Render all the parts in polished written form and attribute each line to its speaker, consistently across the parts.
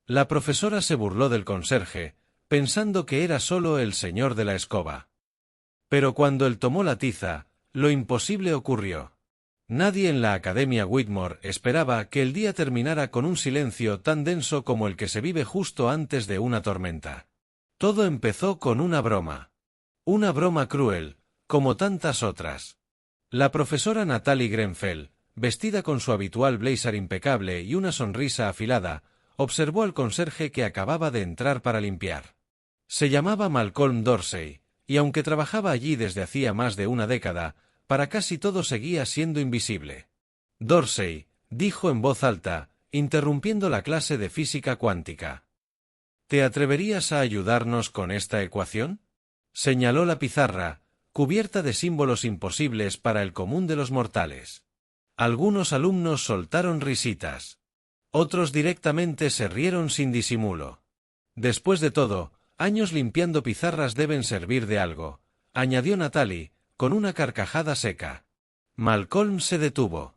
Speaker 1: La profesora se burló del conserje, pensando que era solo el señor de la escoba. Pero cuando él tomó la tiza, lo imposible ocurrió. Nadie en la Academia Whitmore esperaba que el día terminara con un silencio tan denso como el que se vive justo antes de una tormenta. Todo empezó con una broma. Una broma cruel, como tantas otras. La profesora Natalie Grenfell, vestida con su habitual blazer impecable y una sonrisa afilada, observó al conserje que acababa de entrar para limpiar. Se llamaba Malcolm Dorsey, y aunque trabajaba allí desde hacía más de una década, para casi todo seguía siendo invisible. Dorsey, dijo en voz alta, interrumpiendo la clase de física cuántica. ¿Te atreverías a ayudarnos con esta ecuación? Señaló la pizarra, cubierta de símbolos imposibles para el común de los mortales. Algunos alumnos soltaron risitas. Otros directamente se rieron sin disimulo. Después de todo, años limpiando pizarras deben servir de algo, añadió Natalie, con una carcajada seca. Malcolm se detuvo.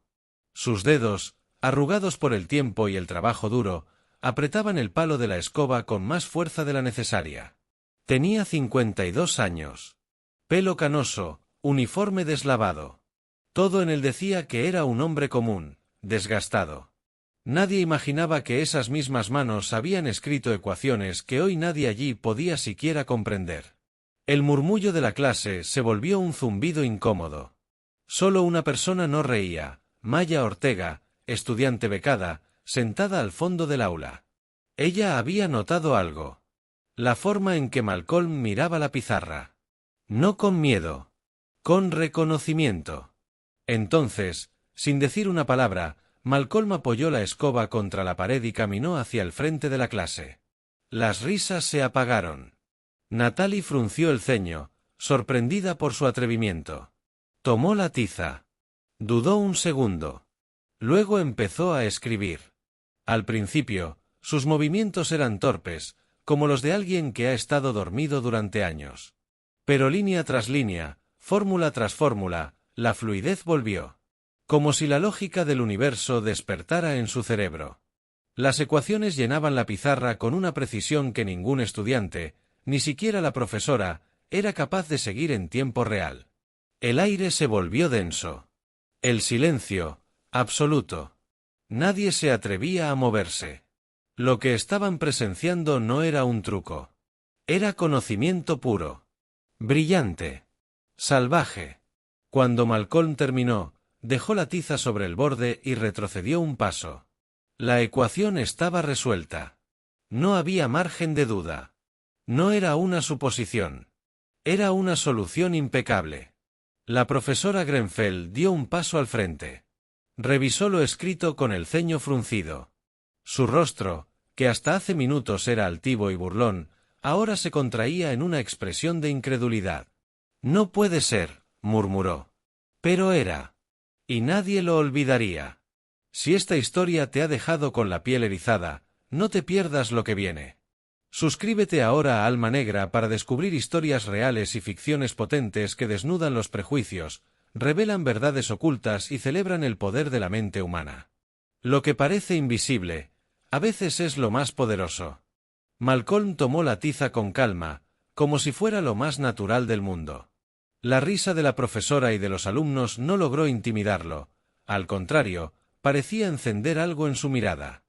Speaker 1: Sus dedos, arrugados por el tiempo y el trabajo duro, apretaban el palo de la escoba con más fuerza de la necesaria. Tenía 52 años. Pelo canoso, uniforme deslavado. Todo en él decía que era un hombre común, desgastado. Nadie imaginaba que esas mismas manos habían escrito ecuaciones que hoy nadie allí podía siquiera comprender. El murmullo de la clase se volvió un zumbido incómodo. Solo una persona no reía, Maya Ortega, estudiante becada, sentada al fondo del aula. Ella había notado algo. La forma en que Malcolm miraba la pizarra. No con miedo. Con reconocimiento. Entonces, sin decir una palabra, Malcolm apoyó la escoba contra la pared y caminó hacia el frente de la clase. Las risas se apagaron. Natalie frunció el ceño, sorprendida por su atrevimiento. Tomó la tiza. Dudó un segundo. Luego empezó a escribir. Al principio, sus movimientos eran torpes, como los de alguien que ha estado dormido durante años. Pero línea tras línea, fórmula tras fórmula, la fluidez volvió. Como si la lógica del universo despertara en su cerebro. Las ecuaciones llenaban la pizarra con una precisión que ningún estudiante, ni siquiera la profesora, era capaz de seguir en tiempo real. El aire se volvió denso. El silencio, absoluto. Nadie se atrevía a moverse. Lo que estaban presenciando no era un truco. Era conocimiento puro. Brillante. Salvaje. Cuando Malcolm terminó, dejó la tiza sobre el borde y retrocedió un paso. La ecuación estaba resuelta. No había margen de duda. No era una suposición. Era una solución impecable. La profesora Grenfell dio un paso al frente. Revisó lo escrito con el ceño fruncido. Su rostro, que hasta hace minutos era altivo y burlón, ahora se contraía en una expresión de incredulidad. «No puede ser», murmuró. «Pero era. Y nadie lo olvidaría. Si esta historia te ha dejado con la piel erizada, no te pierdas lo que viene. Suscríbete ahora a Alma Negra para descubrir historias reales y ficciones potentes que desnudan los prejuicios, revelan verdades ocultas y celebran el poder de la mente humana. Lo que parece invisible, a veces es lo más poderoso». Malcolm tomó la tiza con calma, como si fuera lo más natural del mundo. La risa de la profesora y de los alumnos no logró intimidarlo, al contrario, parecía encender algo en su mirada.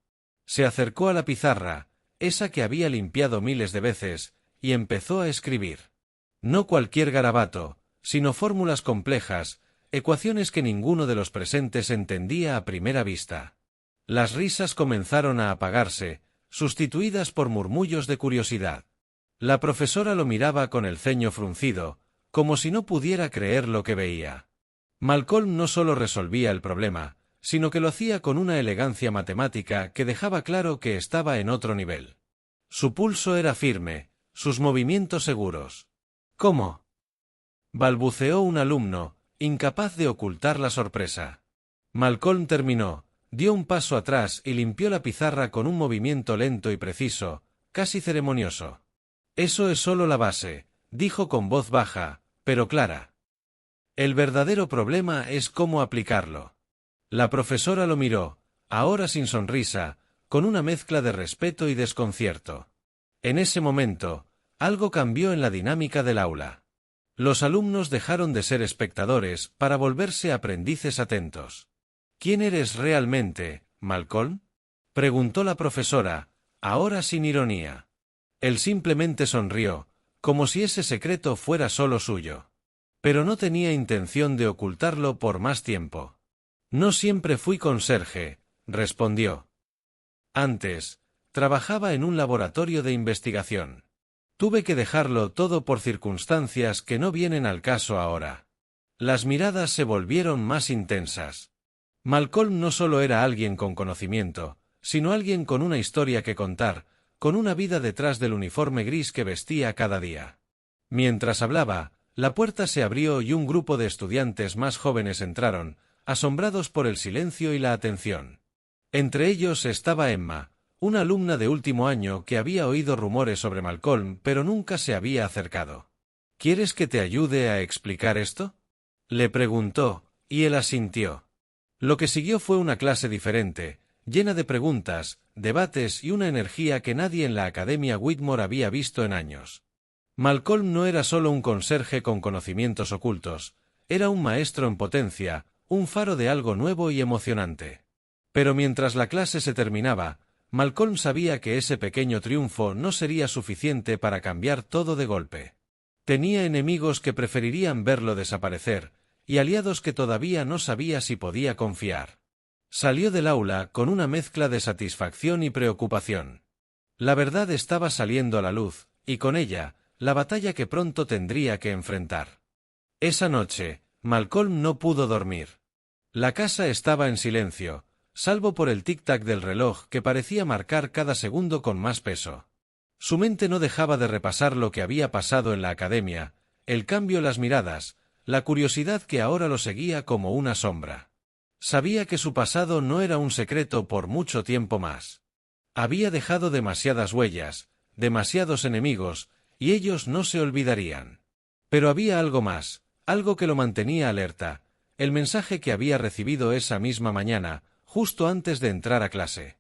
Speaker 1: Se acercó a la pizarra, esa que había limpiado miles de veces, y empezó a escribir. No cualquier garabato, sino fórmulas complejas, ecuaciones que ninguno de los presentes entendía a primera vista. Las risas comenzaron a apagarse, sustituidas por murmullos de curiosidad. La profesora lo miraba con el ceño fruncido, como si no pudiera creer lo que veía. Malcolm no solo resolvía el problema, sino que lo hacía con una elegancia matemática que dejaba claro que estaba en otro nivel. Su pulso era firme, sus movimientos seguros. «¿Cómo?», balbuceó un alumno, incapaz de ocultar la sorpresa. Malcolm terminó, dio un paso atrás y limpió la pizarra con un movimiento lento y preciso, casi ceremonioso. «Eso es solo la base», dijo con voz baja, pero clara. «El verdadero problema es cómo aplicarlo». La profesora lo miró, ahora sin sonrisa, con una mezcla de respeto y desconcierto. En ese momento, algo cambió en la dinámica del aula. Los alumnos dejaron de ser espectadores para volverse aprendices atentos. ¿Quién eres realmente, Malcolm?, preguntó la profesora, ahora sin ironía. Él simplemente sonrió, como si ese secreto fuera solo suyo. Pero no tenía intención de ocultarlo por más tiempo. No siempre fui conserje, respondió. Antes, trabajaba en un laboratorio de investigación. Tuve que dejarlo todo por circunstancias que no vienen al caso ahora. Las miradas se volvieron más intensas. Malcolm no solo era alguien con conocimiento, sino alguien con una historia que contar, con una vida detrás del uniforme gris que vestía cada día. Mientras hablaba, la puerta se abrió y un grupo de estudiantes más jóvenes entraron, asombrados por el silencio y la atención. Entre ellos estaba Emma, una alumna de último año que había oído rumores sobre Malcolm pero nunca se había acercado. ¿Quieres que te ayude a explicar esto?, le preguntó, y él asintió. Lo que siguió fue una clase diferente, llena de preguntas, debates y una energía que nadie en la Academia Whitmore había visto en años. Malcolm no era solo un conserje con conocimientos ocultos, era un maestro en potencia, un faro de algo nuevo y emocionante. Pero mientras la clase se terminaba, Malcolm sabía que ese pequeño triunfo no sería suficiente para cambiar todo de golpe. Tenía enemigos que preferirían verlo desaparecer, y aliados que todavía no sabía si podía confiar. Salió del aula con una mezcla de satisfacción y preocupación. La verdad estaba saliendo a la luz, y con ella, la batalla que pronto tendría que enfrentar. Esa noche, Malcolm no pudo dormir. La casa estaba en silencio, salvo por el tic-tac del reloj que parecía marcar cada segundo con más peso. Su mente no dejaba de repasar lo que había pasado en la academia, el cambio en las miradas, la curiosidad que ahora lo seguía como una sombra. Sabía que su pasado no era un secreto por mucho tiempo más. Había dejado demasiadas huellas, demasiados enemigos, y ellos no se olvidarían. Pero había algo más, algo que lo mantenía alerta, el mensaje que había recibido esa misma mañana, justo antes de entrar a clase.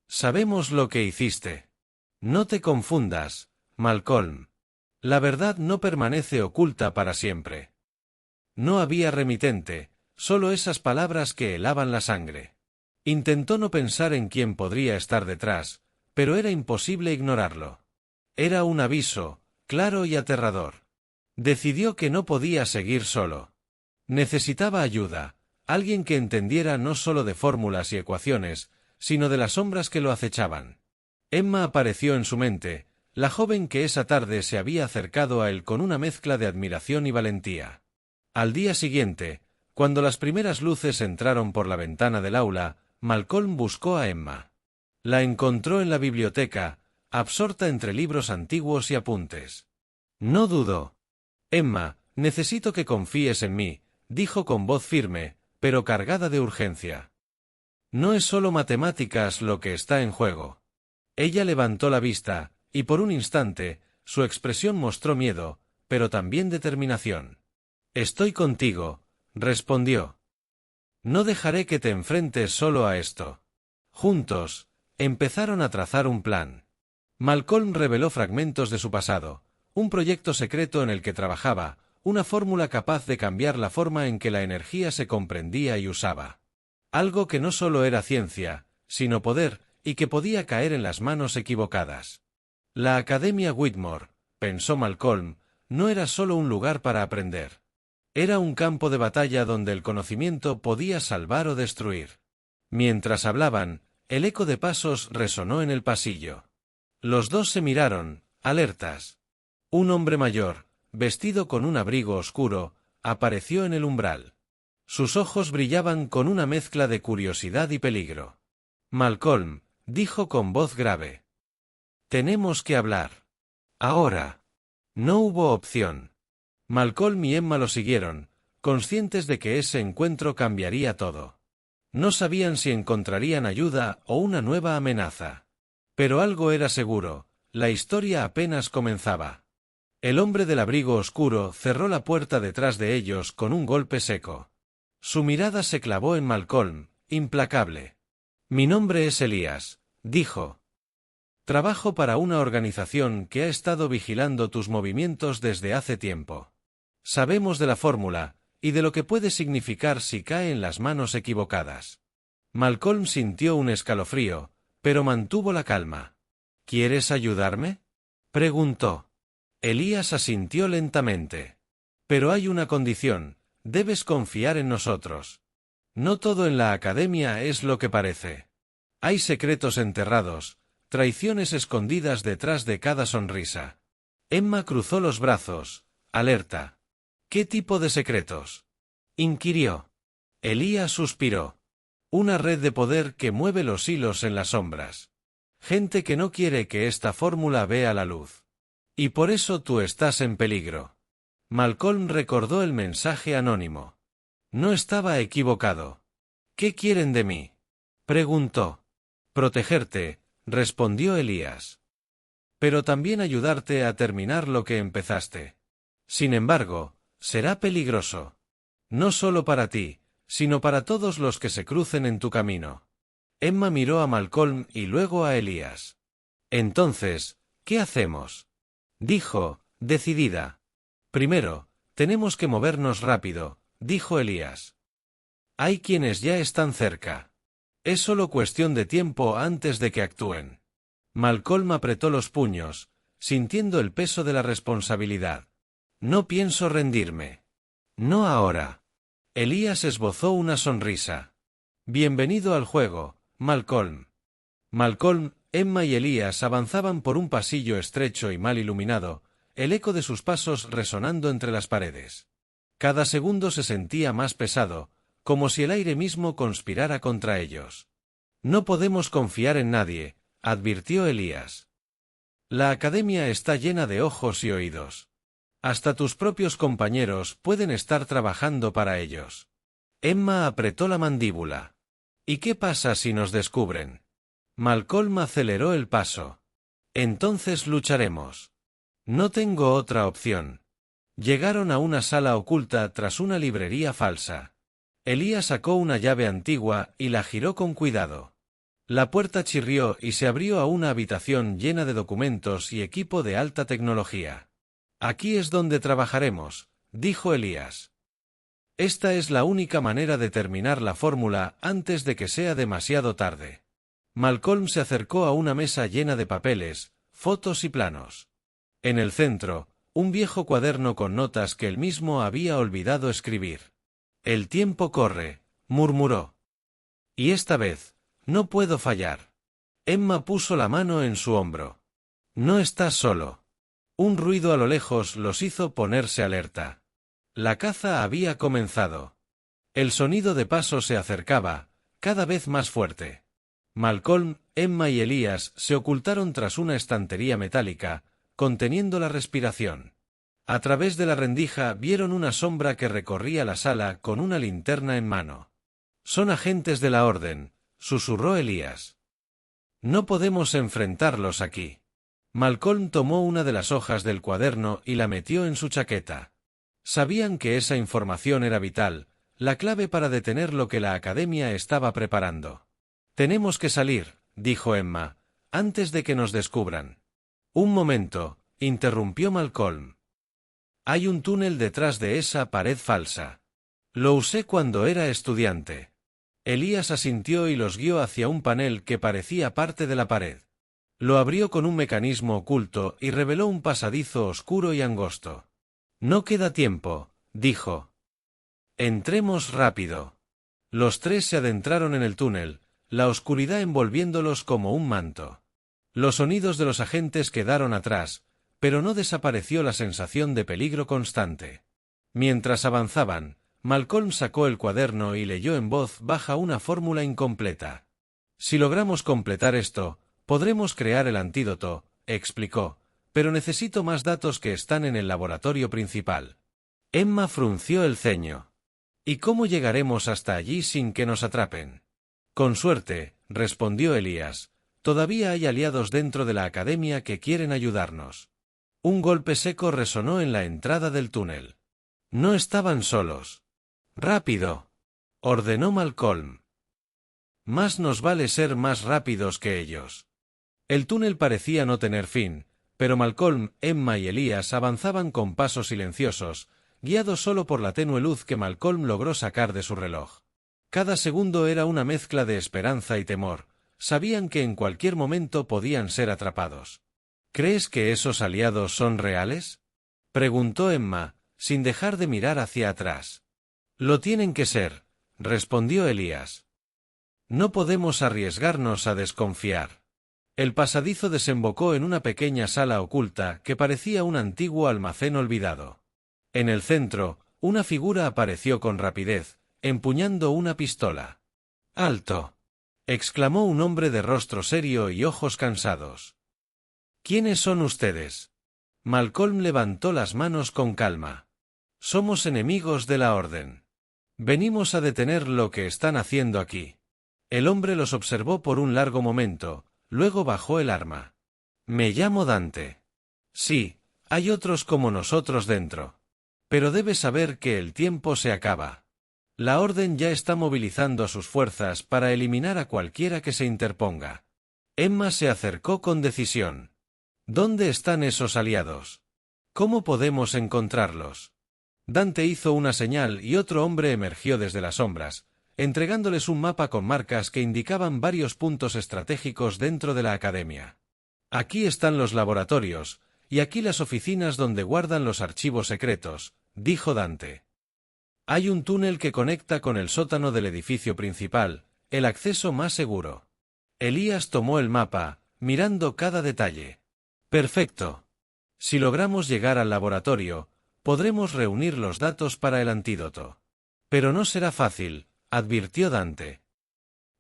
Speaker 1: Sabemos lo que hiciste. No te confundas, Malcolm. La verdad no permanece oculta para siempre. No había remitente, solo esas palabras que helaban la sangre. Intentó no pensar en quién podría estar detrás, pero era imposible ignorarlo. Era un aviso, claro y aterrador. Decidió que no podía seguir solo. Necesitaba ayuda, alguien que entendiera no solo de fórmulas y ecuaciones, sino de las sombras que lo acechaban. Emma apareció en su mente, la joven que esa tarde se había acercado a él con una mezcla de admiración y valentía. Al día siguiente, cuando las primeras luces entraron por la ventana del aula, Malcolm buscó a Emma. La encontró en la biblioteca, absorta entre libros antiguos y apuntes. No dudó. Emma, necesito que confíes en mí, dijo con voz firme, pero cargada de urgencia. No es solo matemáticas lo que está en juego. Ella levantó la vista, y por un instante, su expresión mostró miedo, pero también determinación. Estoy contigo, respondió. No dejaré que te enfrentes solo a esto. Juntos, empezaron a trazar un plan. Malcolm reveló fragmentos de su pasado, un proyecto secreto en el que trabajaba, una fórmula capaz de cambiar la forma en que la energía se comprendía y usaba. Algo que no solo era ciencia, sino poder, y que podía caer en las manos equivocadas. La Academia Whitmore, pensó Malcolm, no era solo un lugar para aprender. Era un campo de batalla donde el conocimiento podía salvar o destruir. Mientras hablaban, el eco de pasos resonó en el pasillo. Los dos se miraron, alertas. Un hombre mayor, vestido con un abrigo oscuro, apareció en el umbral. Sus ojos brillaban con una mezcla de curiosidad y peligro. Malcolm, dijo con voz grave. Tenemos que hablar. Ahora. No hubo opción. Malcolm y Emma lo siguieron, conscientes de que ese encuentro cambiaría todo. No sabían si encontrarían ayuda o una nueva amenaza. Pero algo era seguro, la historia apenas comenzaba. El hombre del abrigo oscuro cerró la puerta detrás de ellos con un golpe seco. Su mirada se clavó en Malcolm, implacable. Mi nombre es Elías, dijo. Trabajo para una organización que ha estado vigilando tus movimientos desde hace tiempo. Sabemos de la fórmula, y de lo que puede significar si cae en las manos equivocadas. Malcolm sintió un escalofrío, pero mantuvo la calma. ¿Quieres ayudarme?, preguntó. Elías asintió lentamente. Pero hay una condición, debes confiar en nosotros. No todo en la academia es lo que parece. Hay secretos enterrados, traiciones escondidas detrás de cada sonrisa. Emma cruzó los brazos, alerta. ¿Qué tipo de secretos?, inquirió. Elías suspiró. Una red de poder que mueve los hilos en las sombras. Gente que no quiere que esta fórmula vea la luz. Y por eso tú estás en peligro. Malcolm recordó el mensaje anónimo. No estaba equivocado. ¿Qué quieren de mí?, preguntó. Protegerte, respondió Elías. Pero también ayudarte a terminar lo que empezaste. Sin embargo, será peligroso. No solo para ti, sino para todos los que se crucen en tu camino. Emma miró a Malcolm y luego a Elías. Entonces, ¿qué hacemos?, dijo, decidida. Primero, tenemos que movernos rápido, dijo Elías. Hay quienes ya están cerca. Es solo cuestión de tiempo antes de que actúen. Malcolm apretó los puños, sintiendo el peso de la responsabilidad. No pienso rendirme. No ahora. Elías esbozó una sonrisa. Bienvenido al juego, Malcolm. Malcolm, Emma y Elías avanzaban por un pasillo estrecho y mal iluminado, el eco de sus pasos resonando entre las paredes. Cada segundo se sentía más pesado, como si el aire mismo conspirara contra ellos. No podemos confiar en nadie, advirtió Elías. La academia está llena de ojos y oídos. Hasta tus propios compañeros pueden estar trabajando para ellos. Emma apretó la mandíbula. ¿Y qué pasa si nos descubren? Malcolm aceleró el paso. Entonces lucharemos. No tengo otra opción. Llegaron a una sala oculta tras una librería falsa. Elías sacó una llave antigua y la giró con cuidado. La puerta chirrió y se abrió a una habitación llena de documentos y equipo de alta tecnología. Aquí es donde trabajaremos, dijo Elías. Esta es la única manera de terminar la fórmula antes de que sea demasiado tarde. Malcolm se acercó a una mesa llena de papeles, fotos y planos. En el centro, un viejo cuaderno con notas que él mismo había olvidado escribir. El tiempo corre, murmuró. Y esta vez, no puedo fallar. Emma puso la mano en su hombro. No estás solo. Un ruido a lo lejos los hizo ponerse alerta. La caza había comenzado. El sonido de pasos se acercaba, cada vez más fuerte. Malcolm, Emma y Elías se ocultaron tras una estantería metálica, conteniendo la respiración. A través de la rendija vieron una sombra que recorría la sala con una linterna en mano. Son agentes de la orden, susurró Elías. No podemos enfrentarlos aquí. Malcolm tomó una de las hojas del cuaderno y la metió en su chaqueta. Sabían que esa información era vital, la clave para detener lo que la academia estaba preparando. Tenemos que salir, dijo Emma, antes de que nos descubran. Un momento, interrumpió Malcolm. Hay un túnel detrás de esa pared falsa. Lo usé cuando era estudiante. Elías asintió y los guió hacia un panel que parecía parte de la pared. Lo abrió con un mecanismo oculto y reveló un pasadizo oscuro y angosto. No queda tiempo, dijo. Entremos rápido. Los tres se adentraron en el túnel, la oscuridad envolviéndolos como un manto. Los sonidos de los agentes quedaron atrás, pero no desapareció la sensación de peligro constante. Mientras avanzaban, Malcolm sacó el cuaderno y leyó en voz baja una fórmula incompleta. Si logramos completar esto, podremos crear el antídoto, explicó, pero necesito más datos que están en el laboratorio principal. Emma frunció el ceño. ¿Y cómo llegaremos hasta allí sin que nos atrapen? Con suerte, respondió Elías, todavía hay aliados dentro de la academia que quieren ayudarnos. Un golpe seco resonó en la entrada del túnel. No estaban solos. ¡Rápido!, ordenó Malcolm. Más nos vale ser más rápidos que ellos. El túnel parecía no tener fin, pero Malcolm, Emma y Elías avanzaban con pasos silenciosos, guiados solo por la tenue luz que Malcolm logró sacar de su reloj. Cada segundo era una mezcla de esperanza y temor. Sabían que en cualquier momento podían ser atrapados. ¿Crees que esos aliados son reales?, preguntó Emma, sin dejar de mirar hacia atrás. Lo tienen que ser, respondió Elías. No podemos arriesgarnos a desconfiar. El pasadizo desembocó en una pequeña sala oculta que parecía un antiguo almacén olvidado. En el centro, una figura apareció con rapidez, empuñando una pistola. ¡Alto!, exclamó un hombre de rostro serio y ojos cansados. ¿Quiénes son ustedes? Malcolm levantó las manos con calma. Somos enemigos de la Orden. Venimos a detener lo que están haciendo aquí. El hombre los observó por un largo momento, luego bajó el arma. Me llamo Dante. Sí, hay otros como nosotros dentro. Pero debes saber que el tiempo se acaba. La Orden ya está movilizando a sus fuerzas para eliminar a cualquiera que se interponga. Emma se acercó con decisión. ¿Dónde están esos aliados? ¿Cómo podemos encontrarlos? Dante hizo una señal y otro hombre emergió desde las sombras, entregándoles un mapa con marcas que indicaban varios puntos estratégicos dentro de la academia. Aquí están los laboratorios, y aquí las oficinas donde guardan los archivos secretos, dijo Dante. Hay un túnel que conecta con el sótano del edificio principal, el acceso más seguro. Elías tomó el mapa, mirando cada detalle. Perfecto. Si logramos llegar al laboratorio, podremos reunir los datos para el antídoto. Pero no será fácil, advirtió Dante.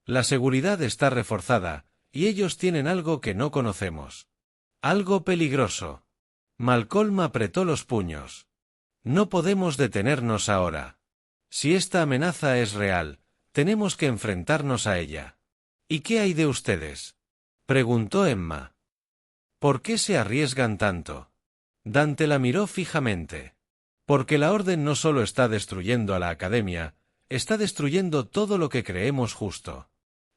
Speaker 1: La seguridad está reforzada, y ellos tienen algo que no conocemos. Algo peligroso. Malcolm apretó los puños. No podemos detenernos ahora. Si esta amenaza es real, tenemos que enfrentarnos a ella. ¿Y qué hay de ustedes?, preguntó Emma. ¿Por qué se arriesgan tanto? Dante la miró fijamente. Porque la Orden no solo está destruyendo a la Academia, está destruyendo todo lo que creemos justo.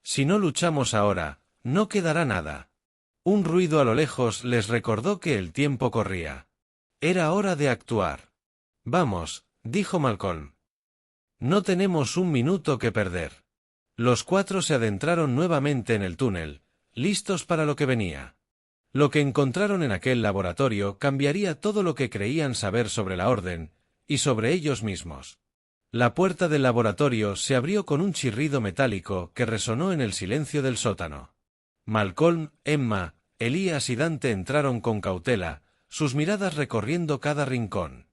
Speaker 1: Si no luchamos ahora, no quedará nada. Un ruido a lo lejos les recordó que el tiempo corría. Era hora de actuar. Vamos, dijo Malcolm. No tenemos un minuto que perder. Los cuatro se adentraron nuevamente en el túnel, listos para lo que venía. Lo que encontraron en aquel laboratorio cambiaría todo lo que creían saber sobre la Orden, y sobre ellos mismos. La puerta del laboratorio se abrió con un chirrido metálico que resonó en el silencio del sótano. Malcolm, Emma, Elías y Dante entraron con cautela, sus miradas recorriendo cada rincón.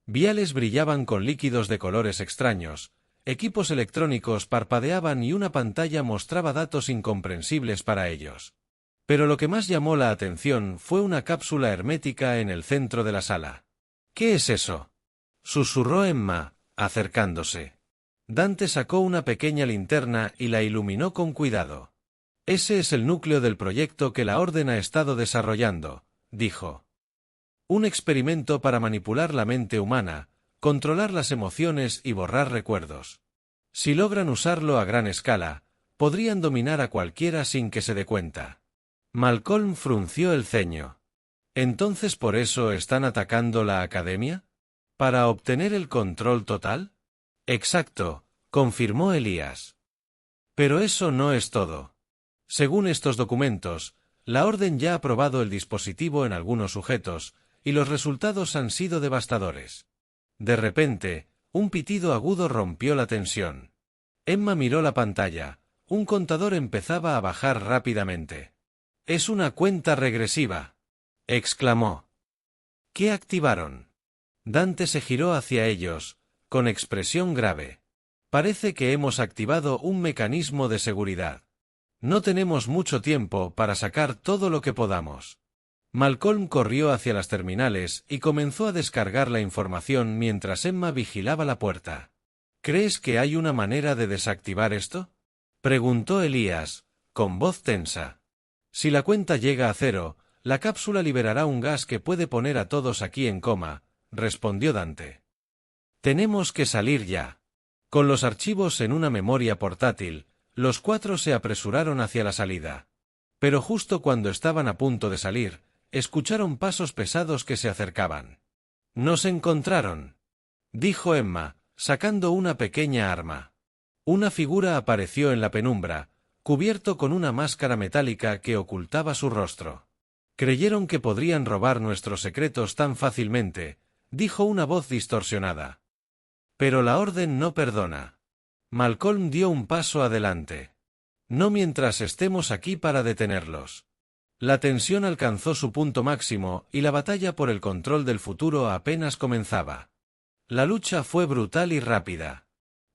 Speaker 1: Viales brillaban con líquidos de colores extraños, equipos electrónicos parpadeaban y una pantalla mostraba datos incomprensibles para ellos. Pero lo que más llamó la atención fue una cápsula hermética en el centro de la sala. ¿Qué es eso?, susurró Emma, acercándose. Dante sacó una pequeña linterna y la iluminó con cuidado. Ese es el núcleo del proyecto que la Orden ha estado desarrollando, dijo. Un experimento para manipular la mente humana, controlar las emociones y borrar recuerdos. Si logran usarlo a gran escala, podrían dominar a cualquiera sin que se dé cuenta. Malcolm frunció el ceño. ¿Entonces por eso están atacando la Academia? ¿Para obtener el control total? Exacto, confirmó Elías. Pero eso no es todo. Según estos documentos, la Orden ya ha probado el dispositivo en algunos sujetos, y los resultados han sido devastadores. De repente, un pitido agudo rompió la tensión. Emma miró la pantalla. Un contador empezaba a bajar rápidamente. «Es una cuenta regresiva», exclamó. «¿Qué activaron?» Dante se giró hacia ellos, con expresión grave. «Parece que hemos activado un mecanismo de seguridad. No tenemos mucho tiempo para sacar todo lo que podamos». Malcolm corrió hacia las terminales y comenzó a descargar la información mientras Emma vigilaba la puerta. ¿Crees que hay una manera de desactivar esto?, preguntó Elías, con voz tensa. Si la cuenta llega a 0, la cápsula liberará un gas que puede poner a todos aquí en coma, respondió Dante. Tenemos que salir ya. Con los archivos en una memoria portátil, Los cuatro se apresuraron hacia la salida. Pero justo cuando estaban a punto de salir, escucharon pasos pesados que se acercaban. «Nos encontraron», dijo Emma, sacando una pequeña arma. Una figura apareció en la penumbra, cubierto con una máscara metálica que ocultaba su rostro. «Creyeron que podrían robar nuestros secretos tan fácilmente», dijo una voz distorsionada. «Pero la Orden no perdona». Malcolm dio un paso adelante. «No mientras estemos aquí para detenerlos». La tensión alcanzó su punto máximo y la batalla por el control del futuro apenas comenzaba. La lucha fue brutal y rápida.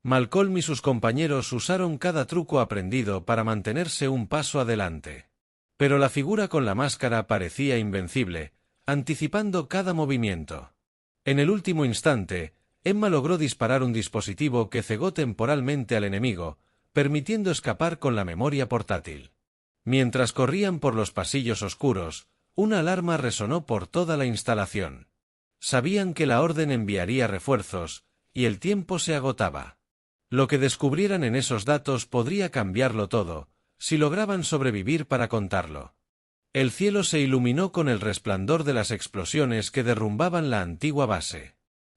Speaker 1: Malcolm y sus compañeros usaron cada truco aprendido para mantenerse un paso adelante. Pero la figura con la máscara parecía invencible, anticipando cada movimiento. En el último instante, Emma logró disparar un dispositivo que cegó temporalmente al enemigo, permitiendo escapar con la memoria portátil. Mientras corrían por los pasillos oscuros, una alarma resonó por toda la instalación. Sabían que la Orden enviaría refuerzos, y el tiempo se agotaba. Lo que descubrieran en esos datos podría cambiarlo todo, si lograban sobrevivir para contarlo. El cielo se iluminó con el resplandor de las explosiones que derrumbaban la antigua base.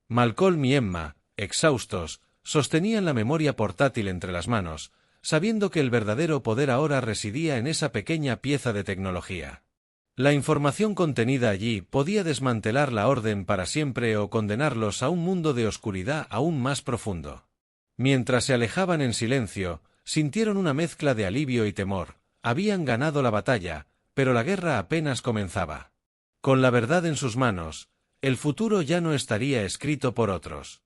Speaker 1: Malcolm y Emma, exhaustos, sostenían la memoria portátil entre las manos, sabiendo que el verdadero poder ahora residía en esa pequeña pieza de tecnología. La información contenida allí podía desmantelar la Orden para siempre o condenarlos a un mundo de oscuridad aún más profundo. Mientras se alejaban en silencio, sintieron una mezcla de alivio y temor. Habían ganado la batalla, pero la guerra apenas comenzaba. Con la verdad en sus manos, el futuro ya no estaría escrito por otros.